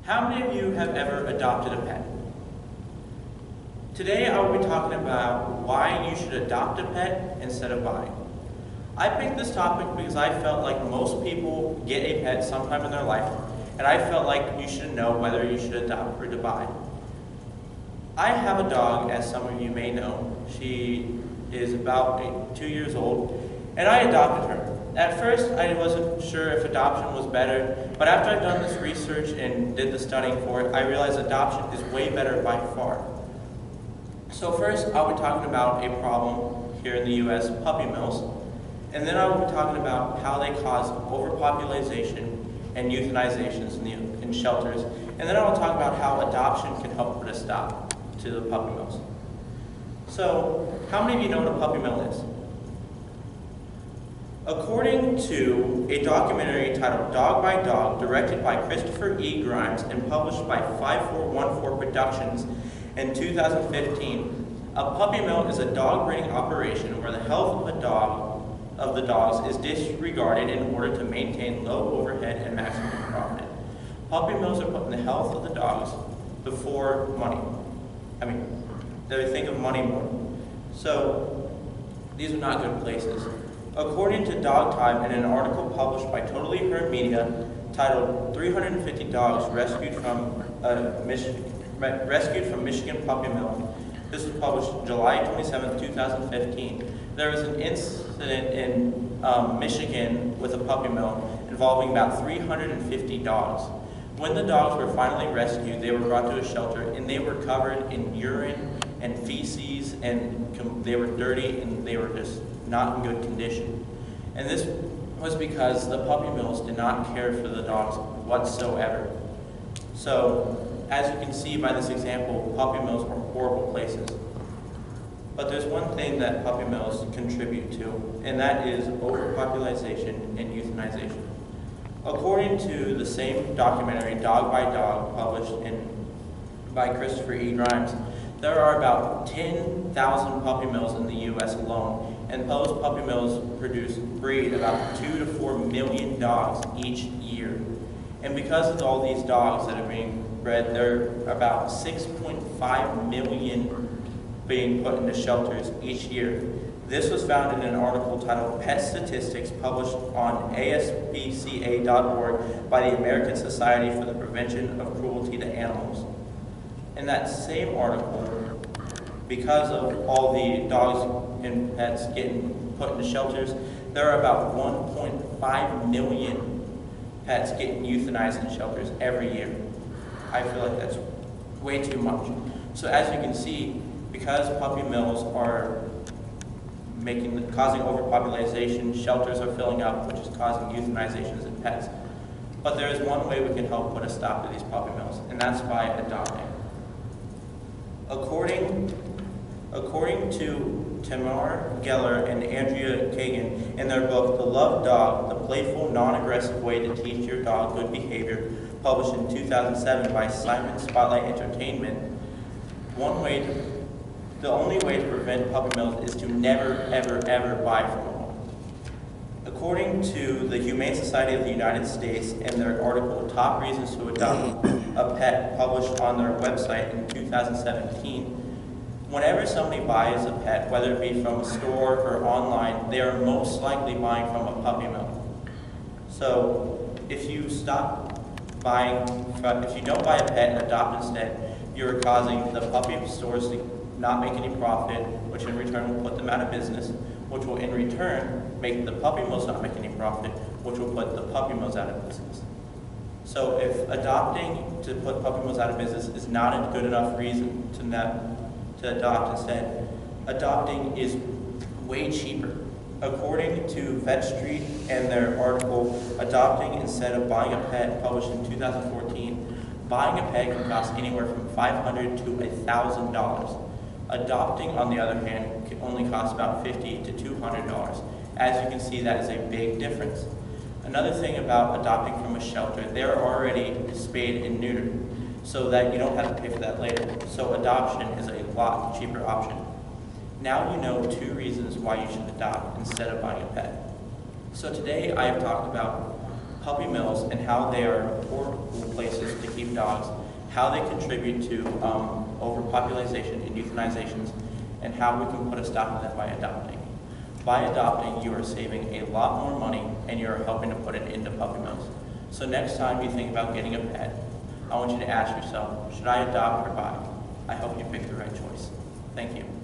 How many of you have ever adopted a pet? Today I will be talking about why you should adopt a pet instead of buying. I picked this topic because I felt like most people get a pet sometime in their life, and I felt like you should know whether you should adopt or to buy. I have a dog, as some of you may know. She is about 2 years old, and I adopted her. At first, I wasn't sure if adoption was better, but after I've done this research and did the studying for it, I realized adoption is way better by far. So first, I'll be talking about a problem here in the U.S., puppy mills, and then I will be talking about how they cause overpopulation and euthanizations in shelters, and then I will talk about how adoption can help put a stop to the puppy mills. So, how many of you know what a puppy mill is? According to a documentary titled Dog by Dog, directed by Christopher E. Grimes and published by 5414 Productions in 2015, a puppy mill is a dog breeding operation where the health of the dogs is disregarded in order to maintain low overhead and maximum profit. Puppy mills are putting the health of the dogs before money. They think of money more. So, these are not good places. According to Dog Time, in an article published by Totally Heard Media titled 350 Dogs Rescued from Michigan Puppy Mill, this was published July 27, 2015, there was an incident in Michigan with a puppy mill involving about 350 dogs. When the dogs were finally rescued, they were brought to a shelter and they were covered in urine and feces, and they were dirty and they were just not in good condition. And this was because the puppy mills did not care for the dogs whatsoever. So, as you can see by this example, puppy mills are horrible places. But there's one thing that puppy mills contribute to, and that is overpopulation and euthanization. According to the same documentary, Dog by Dog, published by Christopher E. Grimes, there are about 10,000 puppy mills in the U.S. alone, and those puppy mills breed about 2 to 4 million dogs each year. And because of all these dogs that are being bred, there are about 6.5 million being put into shelters each year. This was found in an article titled Pet Statistics, published on ASPCA.org by the American Society for the Prevention of Cruelty to Animals. In that same article, because of all the dogs and pets getting put into shelters, there are about 1.5 million pets getting euthanized in shelters every year. I feel like that's way too much. So as you can see, because puppy mills are causing overpopulation, shelters are filling up, which is causing euthanizations in pets. But there is one way we can help put a stop to these puppy mills, and that's by adopting. According to Tamar Geller and Andrea Kagan in their book, The Love Dog, The Playful, Non-Aggressive Way to Teach Your Dog Good Behavior, published in 2007 by Simon Spotlight Entertainment, the only way to prevent puppy mills is to never, ever, ever buy from a home. According to the Humane Society of the United States and their article, Top Reasons to Adopt a Pet, published on their website in 2017, whenever somebody buys a pet, whether it be from a store or online, they are most likely buying from a puppy mill. So if you don't buy a pet and adopt instead, you're causing the puppy stores to not make any profit, which in return will put them out of business, which will in return make the puppy mills not make any profit, which will put the puppy mills out of business. So if adopting to put puppy mills out of business is not a good enough reason to adopt instead, adopting is way cheaper. According to Vet Street and their article, Adopting Instead of Buying a Pet, published in 2014, buying a pet can cost anywhere from $500 to $1,000. Adopting, on the other hand, can only cost about $50 to $200. As you can see, that is a big difference. Another thing about adopting from a shelter, they're already spayed and neutered, so that you don't have to pay for that later. So adoption is a lot cheaper option. Now you know 2 reasons why you should adopt instead of buying a pet. So today I have talked about puppy mills and how they are horrible places to keep breed dogs, how they contribute to overpopulation and euthanizations, and how we can put a stop to them by adopting. By adopting, you are saving a lot more money and you are helping to put an end to puppy mills. So next time you think about getting a pet, I want you to ask yourself, should I adopt or buy? I hope you pick the right choice. Thank you.